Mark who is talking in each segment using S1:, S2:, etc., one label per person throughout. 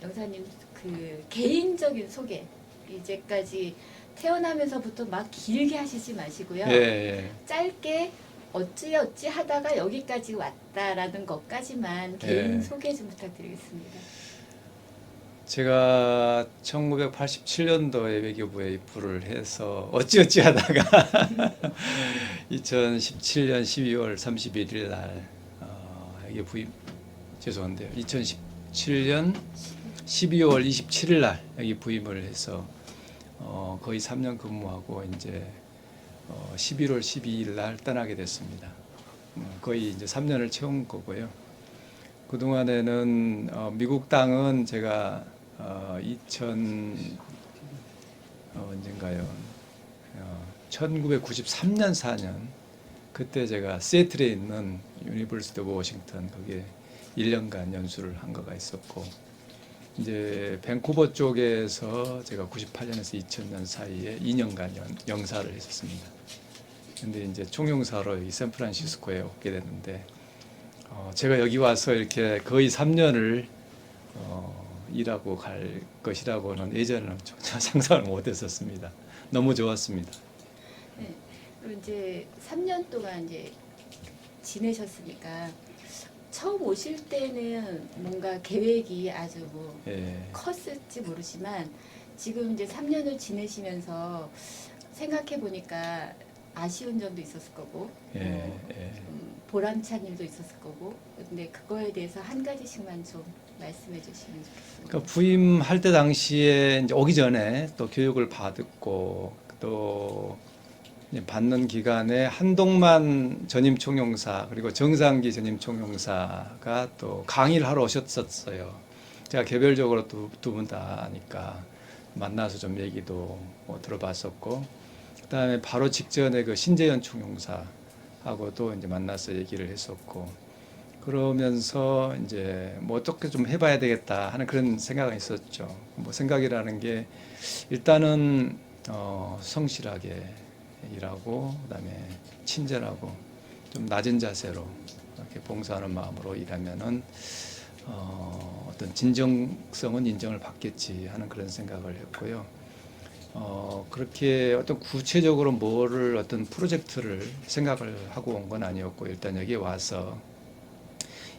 S1: 영사님 그 개인적인 소개 이제까지 태어나면서부터 막 길게 하시지 마시고요.
S2: 예, 예.
S1: 짧게 어찌 하다가 여기까지 왔다라는 것까지만 개인
S2: 예.
S1: 소개 좀 부탁드리겠습니다.
S2: 제가 1987년도에 외교부에 입부를 해서 어찌어찌 하다가 2017년 12월 31일 날 여기 부임 죄송한데요. 2017년 12월 27일 날 여기 부임을 해서 거의 3년 근무하고 이제 11월 12일 날 떠나게 됐습니다. 거의 이제 3년을 채운 거고요. 그동안에는 미국 땅은 제가 1993년 4년 그때 제가 시애틀에 있는 유니버시티 오브 워싱턴 거기에 1년간 연수를 한 거가 있었고 이제 밴쿠버 쪽에서 제가 98년에서 2000년 사이에 2년간 영사를 했었습니다. 근데 이제 총영사로 여기 샌프란시스코에 오게 됐는데 제가 여기 와서 이렇게 거의 3년을 일하고 갈 것이라고는 예전에는 전혀 상상을 못했었습니다. 너무 좋았습니다.
S1: 네. 그리고 이제 3년 동안 이제 지내셨으니까 처음 오실 때는 뭔가 계획이 아주 뭐
S2: 예.
S1: 컸을지 모르지만 지금 이제 3년을 지내시면서 생각해 보니까 아쉬운 점도 있었을 거고
S2: 예, 예.
S1: 보람찬 일도 있었을 거고 근데 그거에 대해서 한 가지씩만 좀 말씀해 주시면 좋겠습니다.
S2: 그러니까 부임할 때 당시에 이제 오기 전에 또 교육을 받았고 또 이제 받는 기간에 한동만 전임 총영사 그리고 정상기 전임 총영사가 또 강의를 하러 오셨었어요. 제가 개별적으로 두 분 다 아니까 만나서 좀 얘기도 들어봤었고 그다음에 바로 직전에 그 신재현 총영사하고도 이제 만나서 얘기를 했었고 그러면서 이제 뭐 어떻게 좀 해봐야 되겠다 하는 그런 생각이 있었죠. 뭐 생각이라는 게 일단은 성실하게 일하고 그다음에 친절하고 좀 낮은 자세로 이렇게 봉사하는 마음으로 일하면은 어떤 진정성은 인정을 받겠지 하는 그런 생각을 했고요. 그렇게 어떤 구체적으로 뭐를 어떤 프로젝트를 생각을 하고 온 건 아니었고 일단 여기에 와서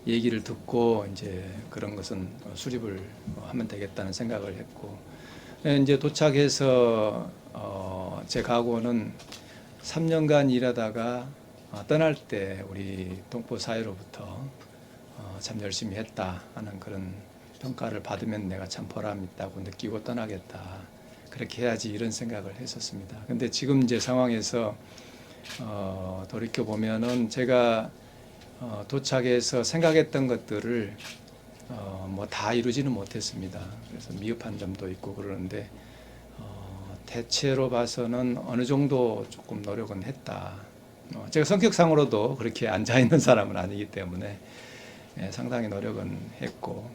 S2: 얘기를 듣고 이제 그런 것은 수립을 하면 되겠다는 생각을 했고 이제 도착해서 제 각오는 3년간 일하다가 떠날 때 우리 동포 사회로부터 참 열심히 했다 하는 그런 평가를 받으면 내가 참 보람 있다고 느끼고 떠나겠다. 그렇게 해야지 이런 생각을 했었습니다. 근데 지금 이제 상황에서 돌이켜 보면은 제가 도착해서 생각했던 것들을 뭐 다 이루지는 못했습니다. 그래서 미흡한 점도 있고 그러는데 대체로 봐서는 어느 정도 조금 노력은 했다. 제가 성격상으로도 그렇게 앉아 있는 사람은 아니기 때문에 상당히 노력은 했고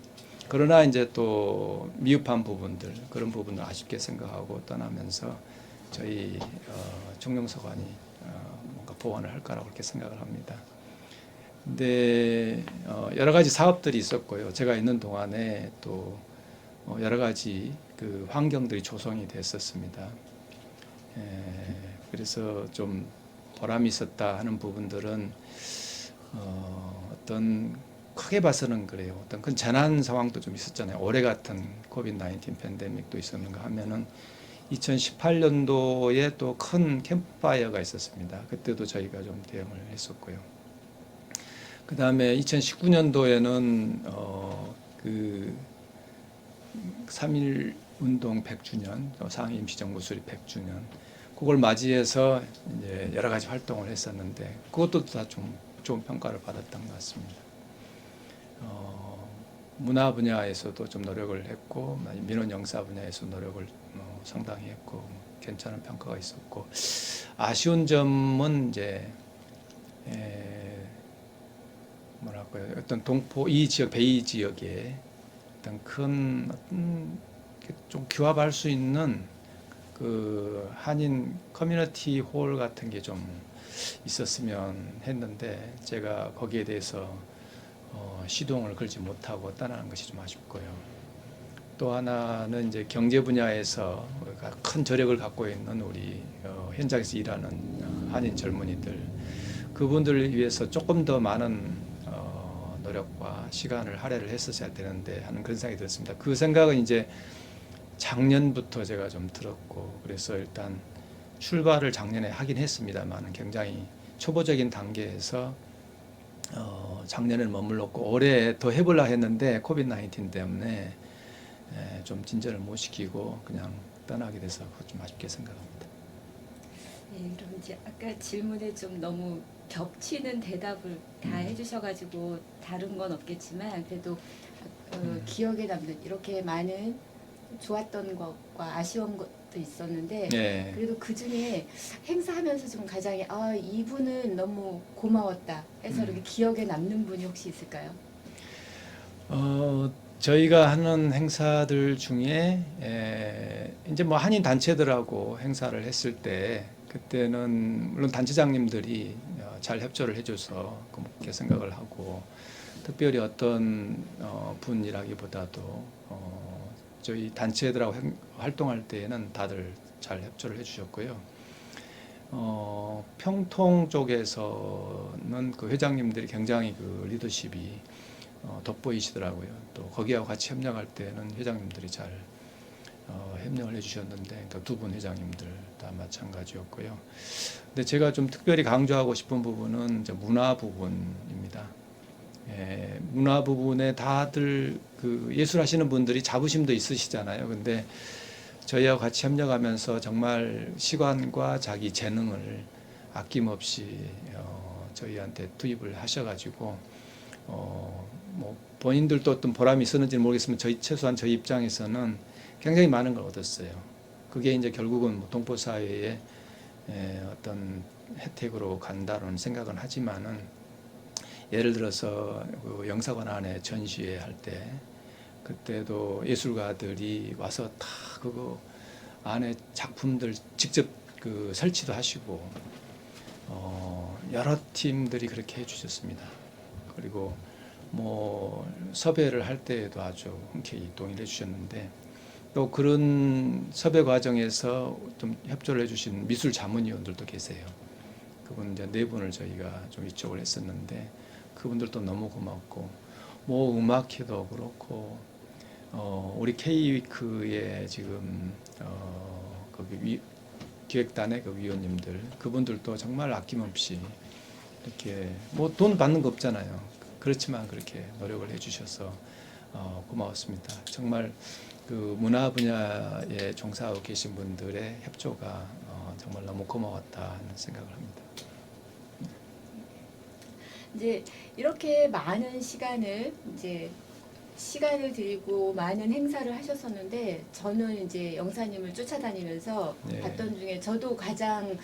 S2: 그러나 이제 또 미흡한 부분들 그런 부분을 아쉽게 생각하고 떠나면서 저희 총영사관이 뭔가 보완을 할 거라고 그렇게 생각을 합니다. 근데 여러 가지 사업들이 있었고요. 제가 있는 동안에 또 여러 가지 그 환경들이 조성이 됐었습니다. 그래서 좀 보람이 있었다 하는 부분들은 어떤 크게 봐서는 그래요. 어떤 큰 재난 상황도 좀 있었잖아요. 올해 같은 코비드-19 팬데믹도 있었는가 하면은 2018년도에 또 큰 캠프파이어가 있었습니다. 그때도 저희가 좀 대응을 했었고요. 그 다음에 2019년도에는 그 3.1 운동 100주년, 상해 임시정부 수립 100주년, 그걸 맞이해서 이제 여러 가지 활동을 했었는데 그것도 다 좀 좋은 평가를 받았던 것 같습니다. 문화 분야에서도 좀 노력을 했고 민원 영사 분야에서 노력을 상당히 했고 괜찮은 평가가 있었고 아쉬운 점은 이제 뭐랄까요 어떤 동포 이 지역 베이 지역에 어떤 큰 좀 규합할 수 있는 그 한인 커뮤니티 홀 같은 게 좀 있었으면 했는데 제가 거기에 대해서 시동을 걸지 못하고 떠나는 것이 좀 아쉽고요. 또 하나는 이제 경제 분야에서 큰 저력을 갖고 있는 우리 현장에서 일하는 한인 젊은이들, 그분들을 위해서 조금 더 많은 노력과 시간을 할애를 했었어야 되는데 하는 그런 생각이 들었습니다. 그 생각은 이제 작년부터 제가 좀 들었고, 그래서 일단 출발을 작년에 하긴 했습니다만 굉장히 초보적인 단계에서 작년에는 머물렀고 올해 더 해보려 했는데 코비드 19 때문에 좀 진전을 못 시키고 그냥 떠나게 돼서 좀 아쉽게 생각합니다.
S1: 네, 그럼 이제 아까 질문에 좀 너무 겹치는 대답을 다 해주셔가지고 다른 건 없겠지만 그래도 기억에 남는 이렇게 많은 좋았던 것과 아쉬운 것도 있었는데
S2: 네.
S1: 그래도 그 중에 행사하면서 좀 가장 이분은 너무 고마웠다 해서 이렇게 기억에 남는 분이 혹시 있을까요?
S2: 저희가 하는 행사들 중에 이제 뭐 한인 단체들하고 행사를 했을 때 그때는 물론 단체장님들이 잘 협조를 해줘서 그렇게 생각을 하고, 특별히 어떤 분이라기보다도 저희 단체들하고 활동할 때에는 다들 잘 협조를 해주셨고요. 평통 쪽에서는 그 회장님들이 굉장히 그 리더십이 돋보이시더라고요. 또 거기하고 같이 협력할 때는 회장님들이 잘 협력을 해주셨는데, 그러니까 두 분 회장님들 다 마찬가지였고요. 근데 제가 좀 특별히 강조하고 싶은 부분은 이제 문화 부분입니다. 문화 부분에 다들 그 예술하시는 분들이 자부심도 있으시잖아요. 근데 저희하고 같이 협력하면서 정말 시간과 자기 재능을 아낌없이 저희한테 투입을 하셔가지고 뭐 본인들도 어떤 보람이 있었는지는 모르겠지만 최소한 저희 입장에서는 굉장히 많은 걸 얻었어요. 그게 이제 결국은 뭐 동포 사회의 어떤 혜택으로 간다는 생각은 하지만은, 예를 들어서 그 영사관 안에 전시회 할 때 그때도 예술가들이 와서 다 그거 안에 작품들 직접 그 설치도 하시고 여러 팀들이 그렇게 해주셨습니다. 그리고 뭐 섭외를 할 때에도 아주 흔쾌히 동의해 주셨는데, 또 그런 섭외 과정에서 좀 협조를 해주신 미술 자문위원들도 계세요. 그분 이제 네 분을 저희가 좀 이쪽을 했었는데 그분들도 너무 고맙고, 뭐 음악회도 그렇고 우리 K-위크의 지금 거기 기획단의 그 위원님들, 그분들도 정말 아낌없이 이렇게 뭐 돈 받는 거 없잖아요. 그렇지만 그렇게 노력을 해주셔서 고마웠습니다. 정말 그 문화 분야에 종사하고 계신 분들의 협조가 정말 너무 고마웠다 하는 생각을 합니다.
S1: 이제 이렇게 많은 시간을 들이고 많은 행사를 하셨었는데 저는 이제 영사님을 쫓아다니면서
S2: 네.
S1: 봤던 중에 저도 가장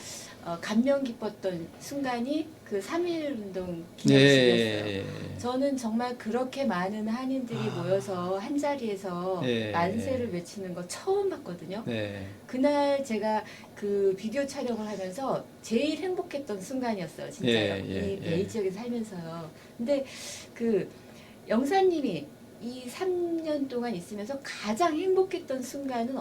S1: 감명 깊었던 순간이 그 3.1 운동 기념식이었어요.
S2: 네.
S1: 저는 정말 그렇게 많은 한인들이 모여서 한 자리에서
S2: 네.
S1: 만세를 외치는 거 처음 봤거든요.
S2: 네.
S1: 그날 제가 그 비디오 촬영을 하면서 제일 행복했던 순간이었어요. 진짜요.
S2: 예.
S1: 이 베이 지역에 살면서요. 근데 그 영사님이 이 3년 동안 있으면서 가장 행복했던 순간은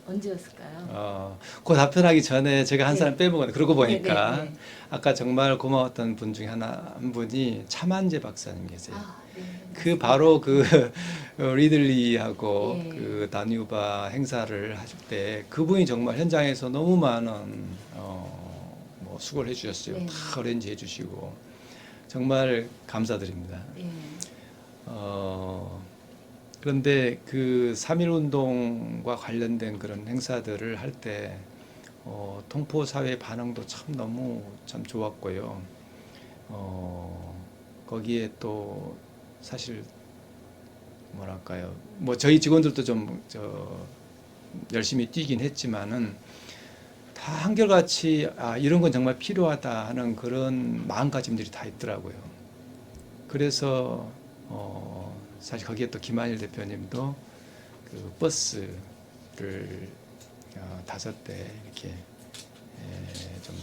S1: 언제였을까요?
S2: 그 답변하기 전에 제가 한
S1: 네.
S2: 사람 빼먹었는데, 그러고 보니까
S1: 네.
S2: 아까 정말 고마웠던 분 중에 한 분이 차만재 박사님 계세요.
S1: 네.
S2: 그 바로 그 리들리하고
S1: 예.
S2: 그 다뉴바 행사를 하실 때 그분이 정말 현장에서 너무 많은 뭐 수고를 해주셨어요.
S1: 네.
S2: 다 어레인지 해주시고 정말 감사드립니다.
S1: 예.
S2: 그런데 그 3.1 운동과 관련된 그런 행사들을 할 때 동포 사회 반응도 참 너무 참 좋았고요. 거기에 또 사실 뭐랄까요, 뭐 저희 직원들도 좀 열심히 뛰긴 했지만은 다 한결같이 이런 건 정말 필요하다 하는 그런 마음가짐들이 다 있더라고요. 그래서 사실 거기에 또 김한일 대표님도 그 버스를 5대 이렇게 좀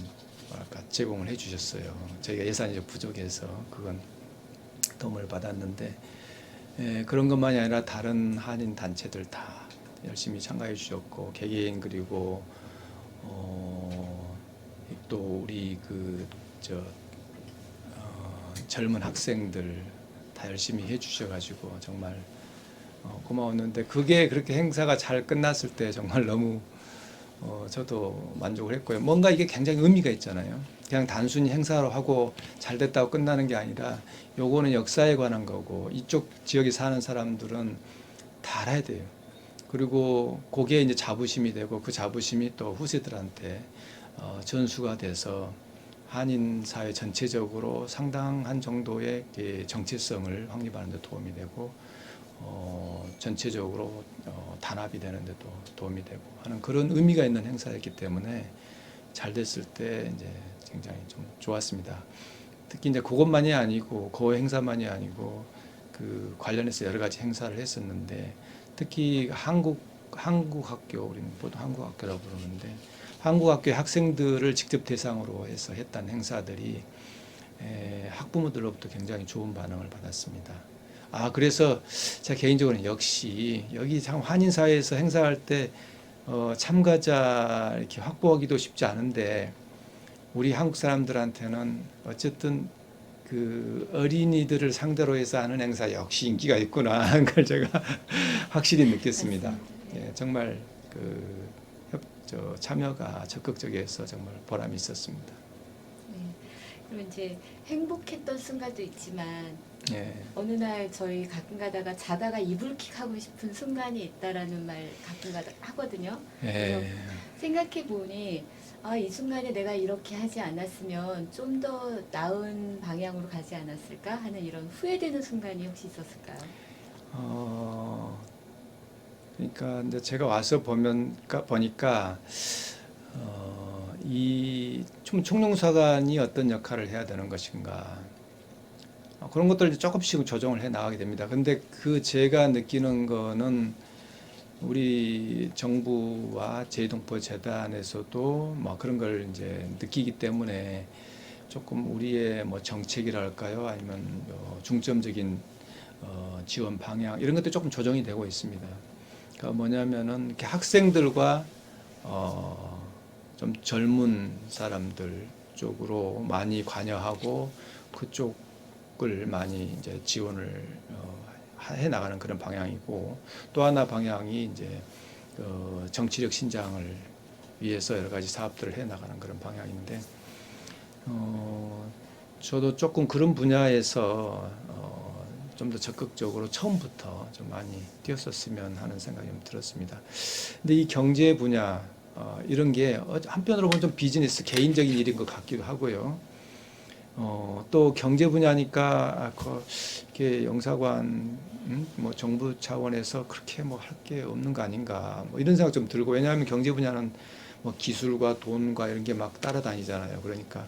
S2: 뭐랄까 제공을 해주셨어요. 저희가 예산이 좀 부족해서 그건 도움을 받았는데 그런 것만이 아니라 다른 한인 단체들 다 열심히 참가해 주셨고 개개인 그리고 또 우리 젊은 학생들 다 열심히 해주셔가지고 정말 고마웠는데 그게 그렇게 행사가 잘 끝났을 때 정말 너무 저도 만족을 했고요. 뭔가 이게 굉장히 의미가 있잖아요. 그냥 단순히 행사로 하고 잘 됐다고 끝나는 게 아니라 요거는 역사에 관한 거고 이쪽 지역에 사는 사람들은 다 알아야 돼요. 그리고 그게 이제 자부심이 되고 그 자부심이 또 후세들한테 전수가 돼서 한인 사회 전체적으로 상당한 정도의 정체성을 확립하는 데 도움이 되고 전체적으로 단합이 되는 데도 도움이 되고 하는 그런 의미가 있는 행사였기 때문에 잘 됐을 때 이제 굉장히 좀 좋았습니다. 특히 이제 그것만이 아니고 그 행사만이 아니고 그 관련해서 여러 가지 행사를 했었는데 특히 한국 학교 우리는 보통 한국 학교라고 부르는데 한국 학교의 학생들을 직접 대상으로 해서 했던 행사들이 학부모들로부터 굉장히 좋은 반응을 받았습니다. 그래서 제가 개인적으로는 역시 여기 참 한인 사회에서 행사할 때 참가자 이렇게 확보하기도 쉽지 않은데 우리 한국 사람들한테는 어쨌든 그 어린이들을 상대로 해서 하는 행사 역시 인기가 있구나 하는 걸 제가 확실히 느꼈습니다.
S1: 맞습니다.
S2: 정말 참여가 적극적이어서 정말 보람이 있었습니다.
S1: 네. 그럼 이제 행복했던 순간도 있지만
S2: 예.
S1: 어느 날 저희 가끔 가다가 자다가 이불킥 하고 싶은 순간이 있다라는 말 가끔 가다 하거든요.
S2: 예.
S1: 생각해 보니 이 순간에 내가 이렇게 하지 않았으면 좀 더 나은 방향으로 가지 않았을까 하는 이런 후회되는 순간이 혹시 있었을까요?
S2: 그러니까 이제 제가 와서 보니까 이 총영사관이 어떤 역할을 해야 되는 것인가 그런 것들을 조금씩 조정을 해 나가게 됩니다. 근데 제가 느끼는 거는 우리 정부와 제2동포 재단에서도 뭐 그런 걸 이제 느끼기 때문에 조금 우리의 뭐 정책이랄까요, 아니면 중점적인 지원 방향 이런 것도 조금 조정이 되고 있습니다. 그러니까 뭐냐면은 이렇게 학생들과 좀 젊은 사람들 쪽으로 많이 관여하고 그쪽을 많이 이제 지원을 해 나가는 그런 방향이고 또 하나 방향이 이제 정치력 신장을 위해서 여러 가지 사업들을 해 나가는 그런 방향인데 저도 조금 그런 분야에서 좀 더 적극적으로 처음부터 좀 많이 뛰었었으면 하는 생각이 좀 들었습니다. 근데 이 경제 분야 이런 게 한편으로 보면 좀 비즈니스 개인적인 일인 것 같기도 하고요. 또 경제 분야니까 이렇게 영사관 뭐 정부 차원에서 그렇게 뭐 할 게 없는 거 아닌가 뭐 이런 생각 좀 들고 왜냐하면 경제 분야는 뭐 기술과 돈과 이런 게 막 따라다니잖아요. 그러니까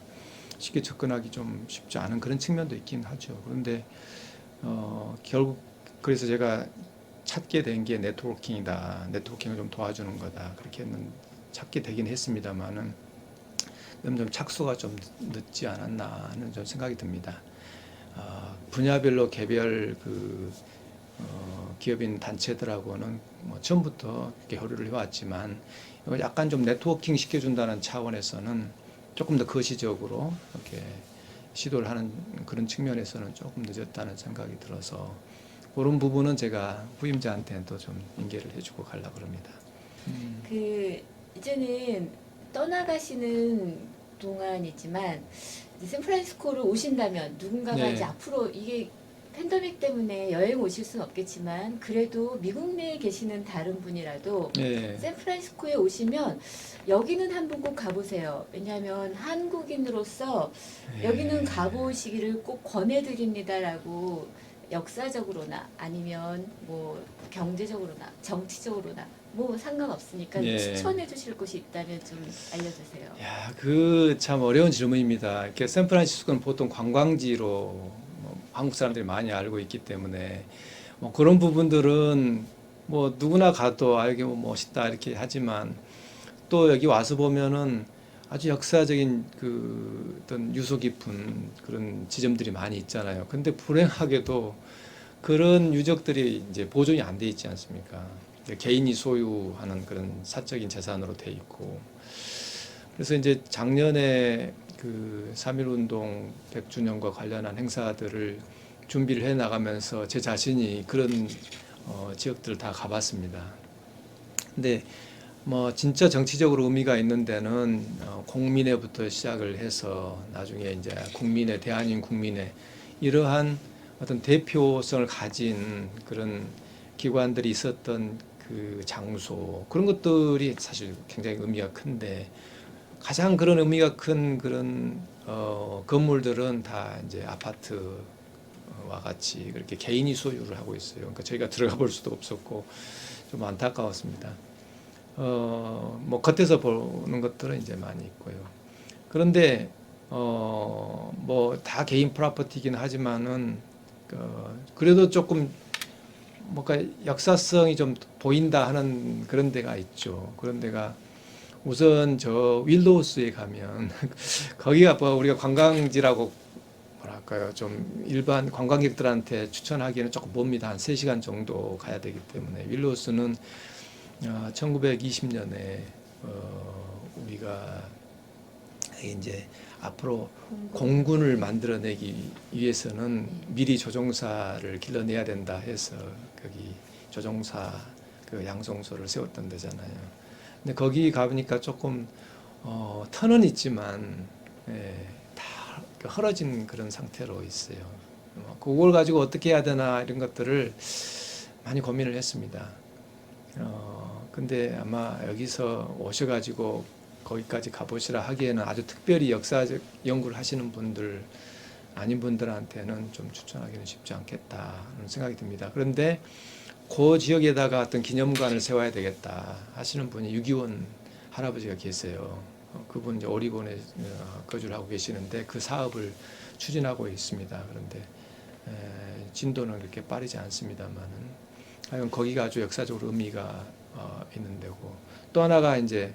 S2: 쉽게 접근하기 좀 쉽지 않은 그런 측면도 있긴 하죠. 그런데 결국 그래서 제가 찾게 된 게 네트워킹이다. 네트워킹을 좀 도와주는 거다. 그렇게 찾게 되긴 했습니다만은 좀 착수가 좀 늦지 않았나 하는 좀 생각이 듭니다. 분야별로 개별 기업인 단체들하고는 뭐 처음부터 이렇게 교류를 해왔지만 이걸 약간 좀 네트워킹 시켜준다는 차원에서는 조금 더 거시적으로 이렇게 시도를 하는 그런 측면에서는 조금 늦었다는 생각이 들어서 그런 부분은 제가 후임자한테는 또 좀 인계를 해주고 가려고 그럽니다.
S1: 이제는 떠나가시는 동안이지만 이제 샌프란시스코를 오신다면 누군가가
S2: 네.
S1: 이제 앞으로 이게 팬데믹 때문에 여행 오실 수는 없겠지만 그래도 미국 내에 계시는 다른 분이라도
S2: 네.
S1: 샌프란시스코에 오시면 여기는 한번 꼭 가보세요. 왜냐하면 한국인으로서 여기는 가보시기를 꼭 권해드립니다라고 역사적으로나 아니면 뭐 경제적으로나 정치적으로나 뭐 상관없으니까
S2: 예.
S1: 추천해 주실 곳이 있다면 좀 알려주세요.
S2: 야, 참 어려운 질문입니다. 이렇게 샌프란시스코는 보통 관광지로 한국 사람들이 많이 알고 있기 때문에 뭐 그런 부분들은 뭐 누구나 가도 이게 뭐 멋있다 이렇게 하지만 또 여기 와서 보면은 아주 역사적인 어떤 유서 깊은 그런 지점들이 많이 있잖아요. 근데 불행하게도 그런 유적들이 이제 보존이 안 돼 있지 않습니까? 개인이 소유하는 그런 사적인 재산으로 돼 있고. 그래서 이제 작년에 그 3.1 운동 100주년과 관련한 행사들을 준비를 해 나가면서 제 자신이 그런 지역들을 다 가봤습니다. 근데 뭐 진짜 정치적으로 의미가 있는 데는 공민회부터 시작을 해서 나중에 이제 국민회, 대한민 국민회 이러한 어떤 대표성을 가진 그런 기관들이 있었던 그 장소 그런 것들이 사실 굉장히 의미가 큰데 가장 그런 의미가 큰 그런 건물들은 다 이제 아파트와 같이 그렇게 개인이 소유를 하고 있어요. 그러니까 저희가 들어가 볼 수도 없었고 좀 안타까웠습니다. 뭐 겉에서 보는 것들은 이제 많이 있고요. 그런데 뭐 다 개인 프로퍼티긴 하지만은 그래도 조금 뭔가 역사성이 좀 보인다 하는 그런 데가 있죠. 그런 데가 우선 저 윌로우스에 가면 거기가 뭐 우리가 관광지라고 뭐랄까요 좀 일반 관광객들한테 추천하기에는 조금 멉니다. 한 3시간 정도 가야 되기 때문에 윌로우스는 1920년에 우리가 이제 앞으로 공군을 만들어내기 위해서는 미리 조종사를 길러내야 된다 해서 거기 조종사 그 양성소를 세웠던 데잖아요. 근데 거기 가보니까 조금 터는 있지만 다 헐어진 그런 상태로 있어요. 그걸 가지고 어떻게 해야 되나 이런 것들을 많이 고민을 했습니다. 근데 아마 여기서 오셔가지고 거기까지 가보시라 하기에는 아주 특별히 역사적 연구를 하시는 분들 아닌 분들한테는 좀 추천하기는 쉽지 않겠다는 생각이 듭니다. 그런데 그 지역에다가 어떤 기념관을 세워야 되겠다 하시는 분이 유기원 할아버지가 계세요. 그분 이제 오리곤에 거주를 하고 계시는데 그 사업을 추진하고 있습니다. 그런데 진도는 그렇게 빠르지 않습니다만은 하여간 거기가 아주 역사적으로 의미가 있는 데고 또 하나가 이제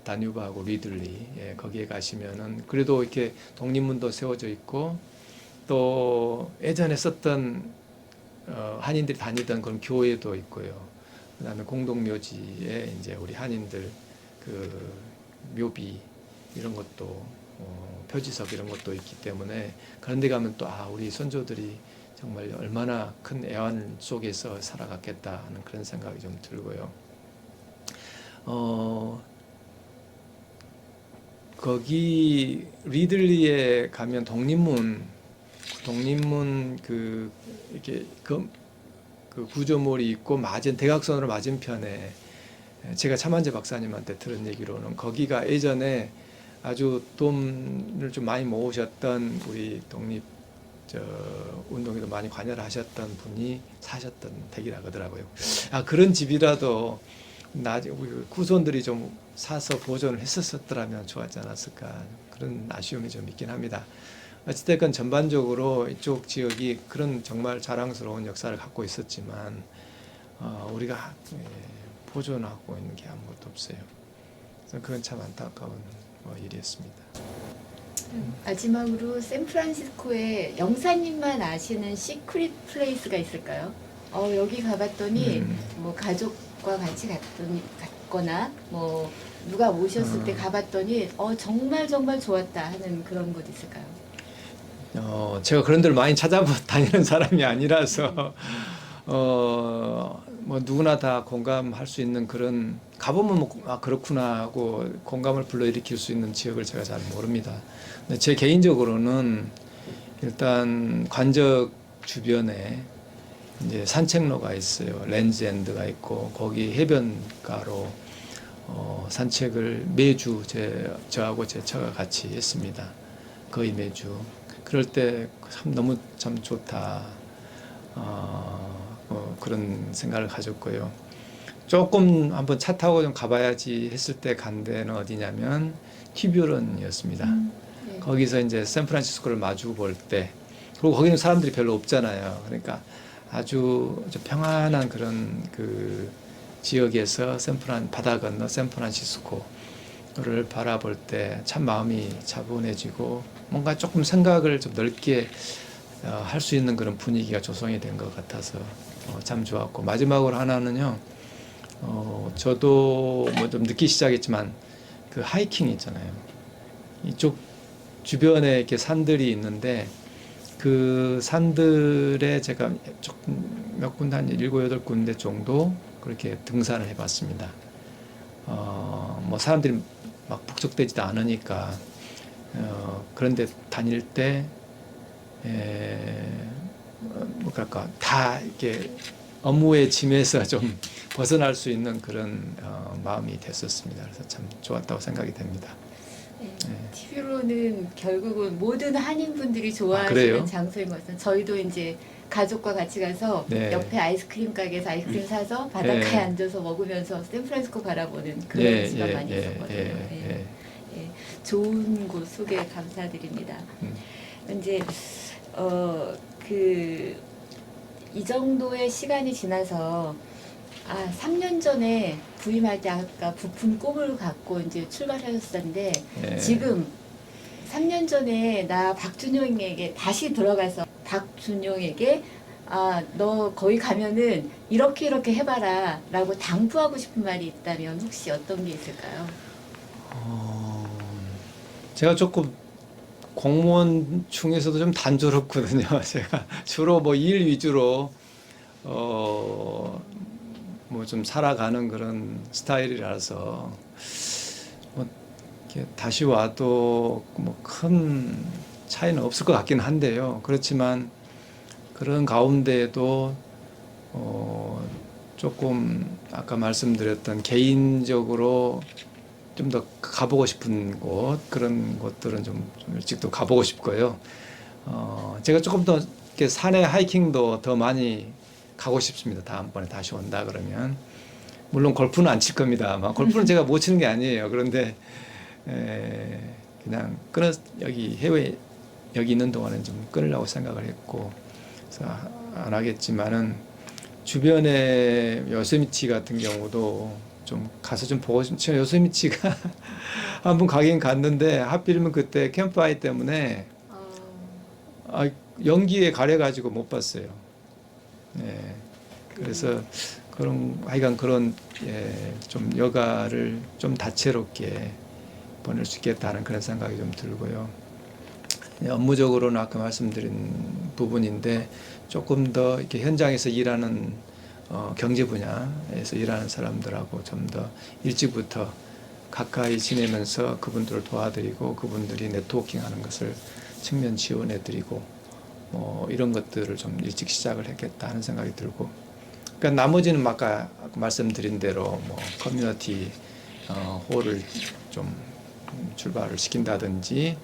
S2: 다뉴브하고 리들리 거기에 가시면은 그래도 이렇게 독립문도 세워져 있고 또 예전에 썼던 한인들이 다니던 그런 교회도 있고요. 그다음에 공동묘지에 이제 우리 한인들 그 묘비 이런 것도 표지석 이런 것도 있기 때문에 그런 데 가면 또 우리 선조들이 정말 얼마나 큰 애환 속에서 살아갔겠다 하는 그런 생각이 좀 들고요. 거기 리들리에 가면 독립문 그 이렇게 그 구조물이 있고 대각선으로 맞은편에 제가 차만재 박사님한테 들은 얘기로는 거기가 예전에 아주 돈을 좀 많이 모으셨던 우리 독립 운동에도 많이 관여를 하셨던 분이 사셨던 댁이라 그러더라고요. 그런 집이라도 우리 후손들이 좀 사서 보존을 했었더라면 좋았지 않았을까 그런 아쉬움이 좀 있긴 합니다. 어찌됐건 전반적으로 이쪽 지역이 그런 정말 자랑스러운 역사를 갖고 있었지만 우리가 보존하고 있는 게 아무것도 없어요. 그래서 그건 참 안타까운 일이었습니다.
S1: 마지막으로 샌프란시스코에 영사님만 아시는 시크릿 플레이스가 있을까요? 여기 가봤더니 뭐 가족과 같이 갔거나 뭐 누가 오셨을 때 가봤더니 정말 좋았다 하는 그런 곳 있을까요?
S2: 제가 그런 데를 많이 찾아다니는 사람이 아니라서 뭐 누구나 다 공감할 수 있는 그런 가보면 뭐 그렇구나 하고 공감을 불러일으킬 수 있는 지역을 제가 잘 모릅니다. 근데 제 개인적으로는 일단 관적 주변에 이제 산책로가 있어요. 랜즈엔드가 있고 거기 해변가로 산책을 매주 저하고 제 처가 같이 했습니다. 거의 매주. 그럴 때 너무 참 좋다. 그런 생각을 가졌고요. 조금 한번 차 타고 좀 가봐야지 했을 때 간 데는 어디냐면 티뷰런이었습니다.
S1: 네.
S2: 거기서 이제 샌프란시스코를 마주 볼 때, 그리고 거기는 사람들이 별로 없잖아요. 그러니까 아주 평안한 그런 그 지역에서 바다 건너 샌프란시스코를 바라볼 때 참 마음이 차분해지고 뭔가 조금 생각을 좀 넓게 할 수 있는 그런 분위기가 조성이 된 것 같아서 참 좋았고, 마지막으로 하나는요. 저도 뭐 좀 늦기 시작했지만 그 하이킹 있잖아요. 이쪽 주변에 이렇게 산들이 있는데 그 산들에 제가 조금 몇 군데 한 7, 8군데 정도 그렇게 등산을 해봤습니다. 뭐 사람들이 막 북적대지도 않으니까 그런데 다닐 때 뭐랄까 다 이렇게 업무의 짐에서 좀 벗어날 수 있는 그런 마음이 됐었습니다. 그래서 참 좋았다고 생각이 됩니다.
S1: 네.
S2: 네.
S1: TV로는 결국은 모든 한인분들이
S2: 그래요?
S1: 좋아하시는 장소인 것 같아요. 저희도 이제 가족과 같이 가서
S2: 네.
S1: 옆에 아이스크림 가게에서 아이스크림 사서 바닷가에
S2: 네.
S1: 앉아서 먹으면서 샌프란시스코 바라보는 그런
S2: 예,
S1: 시간
S2: 예,
S1: 많이
S2: 예,
S1: 있었거든요.
S2: 예,
S1: 예.
S2: 예.
S1: 예. 좋은 곳 소개 감사드립니다. 이제 이 정도의 시간이 지나서 3년 전에 부임할 때 아까 부푼 꿈을 갖고 이제 출발하셨었는데
S2: 예.
S1: 지금 3년 전에 나 박준용에게 다시 들어가서 박준용에게 너 거기 가면은 이렇게 해봐라 라고 당부하고 싶은 말이 있다면 혹시 어떤 게 있을까요?
S2: 제가 조금 공무원 중에서도 좀 단조롭거든요. 제가 주로 뭐 일 위주로 뭐 좀 살아가는 그런 스타일이라서 뭐 이렇게 다시 와도 뭐 큰 차이는 없을 것 같긴 한데요. 그렇지만 그런 가운데에도 조금 아까 말씀드렸던 개인적으로 좀 더 가보고 싶은 곳, 그런 곳들은 좀 일찍 또 가보고 싶고요. 제가 조금 더 이렇게 산에 하이킹도 더 많이 가고 싶습니다. 다음번에 다시 온다 그러면. 물론 골프는 안 칠 겁니다. 아마 골프는 제가 못 치는 게 아니에요. 그런데 그냥 여기 여기 있는 동안은 좀 끊으려고 생각을 했고, 그래서 안 하겠지만은 주변에 요세미티 같은 경우도 좀 가서 좀 보고 싶죠. 요세미티가 한 번 가긴 갔는데 하필이면 그때 캠프파이 때문에 연기에 가려가지고 못 봤어요. 네. 그래서 하여간 그런 좀 여가를 좀 다채롭게 보낼 수 있겠다는 그런 생각이 좀 들고요. 업무적으로는 아까 말씀드린 부분인데 조금 더 이렇게 현장에서 일하는 경제 분야에서 일하는 사람들하고 좀 더 일찍부터 가까이 지내면서 그분들을 도와드리고 그분들이 네트워킹하는 것을 측면 지원해드리고 뭐 이런 것들을 좀 일찍 시작을 했겠다 는 생각이 들고, 그러니까 나머지는 아까 말씀드린 대로 뭐 커뮤니티 홀을 좀 출발을 시킨다든지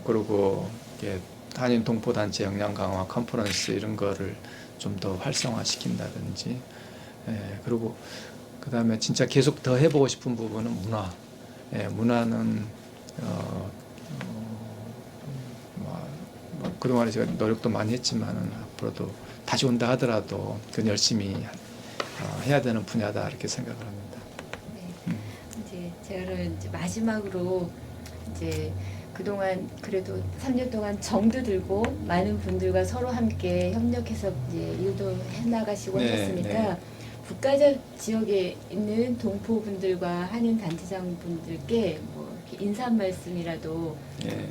S2: 그리고 이게 한인 동포단체 역량 강화 컨퍼런스 이런 거를 좀 더 활성화시킨다든지, 그리고 그 다음에 진짜 계속 더 해보고 싶은 부분은 문화. 문화는 뭐 그동안에 제가 노력도 많이 했지만은 앞으로도 다시 온다 하더라도 그건 열심히 해야 되는 분야다 이렇게 생각을 합니다.
S1: 네. 이제 제가 이제 마지막으로 이제 그동안 그래도 3년 동안 정도 들고 많은 분들과 서로 함께 협력해서 이제 일도 해나가시고
S2: 네,
S1: 하셨으니까
S2: 네.
S1: 북가자 지역에 있는 동포분들과 한인 단체장 분들께 뭐 이렇게 인사 한 말씀이라도
S2: 예.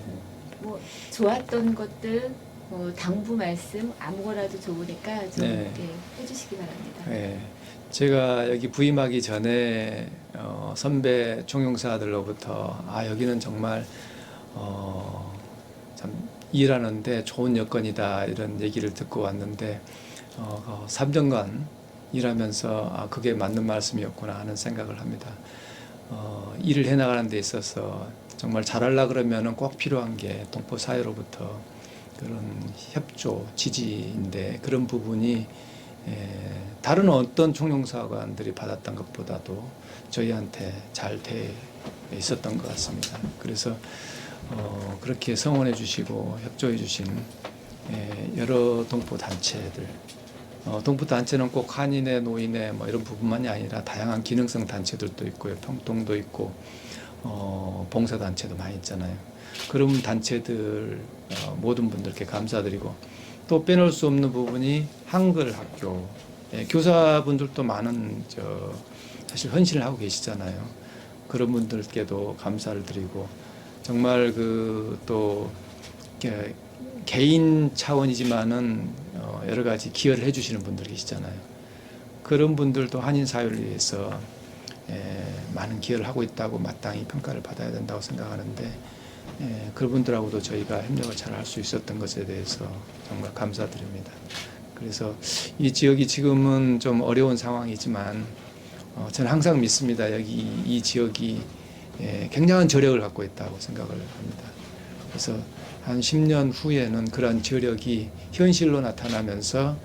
S1: 뭐 좋았던 것들 뭐 당부 말씀 아무거나도 좋으니까 좀
S2: 네.
S1: 해주시기 바랍니다.
S2: 예. 제가 여기 부임하기 전에 선배 총용사들로부터 여기는 정말 참 일하는데 좋은 여건이다 이런 얘기를 듣고 왔는데 3년간 일하면서 그게 맞는 말씀이었구나 하는 생각을 합니다. 일을 해나가는 데 있어서 정말 잘하려 그러면은 꼭 필요한 게 동포 사회로부터 그런 협조, 지지인데 그런 부분이 다른 어떤 총용사관들이 받았던 것보다도 저희한테 잘 돼 있었던 것 같습니다. 그래서 그렇게 성원해 주시고 협조해 주신 여러 동포 단체들, 동포 단체는 꼭 한인의 노인의 뭐 이런 부분만이 아니라 다양한 기능성 단체들도 있고요, 평통도 있고 봉사단체도 많이 있잖아요. 그런 단체들 모든 분들께 감사드리고 또 빼놓을 수 없는 부분이 한글 학교 교사분들도 많은 사실 헌신을 하고 계시잖아요. 그런 분들께도 감사를 드리고 정말 또 개인 차원이지만은 여러 가지 기여를 해주시는 분들 계시잖아요. 그런 분들도 한인 사회를 위해서 많은 기여를 하고 있다고 마땅히 평가를 받아야 된다고 생각하는데 그분들하고도 저희가 협력을 잘 할 수 있었던 것에 대해서 정말 감사드립니다. 그래서 이 지역이 지금은 좀 어려운 상황이지만 저는 항상 믿습니다. 여기 이 지역이 굉장한 저력을 갖고 있다고 생각을 합니다. 그래서 한 10년 후에는 그런 저력이 현실로 나타나면서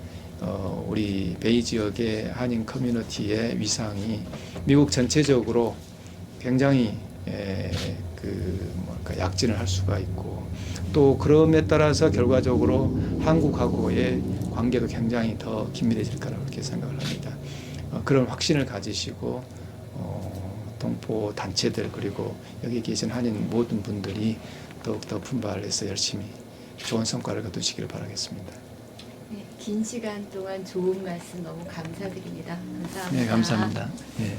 S2: 우리 베이 지역의 한인 커뮤니티의 위상이 미국 전체적으로 굉장히 약진을 할 수가 있고 또 그럼에 따라서 결과적으로 한국하고의 관계도 굉장히 더 긴밀해질 거라고 그렇게 생각을 합니다. 그런 확신을 가지시고 동포 단체들 그리고 여기 계신 한인 모든 분들이 더욱더 분발해서 열심히 좋은 성과를 거두시길 바라겠습니다.
S1: 네, 긴 시간 동안 좋은 말씀 너무 감사드립니다. 감사합니다.
S2: 네, 감사합니다. 네.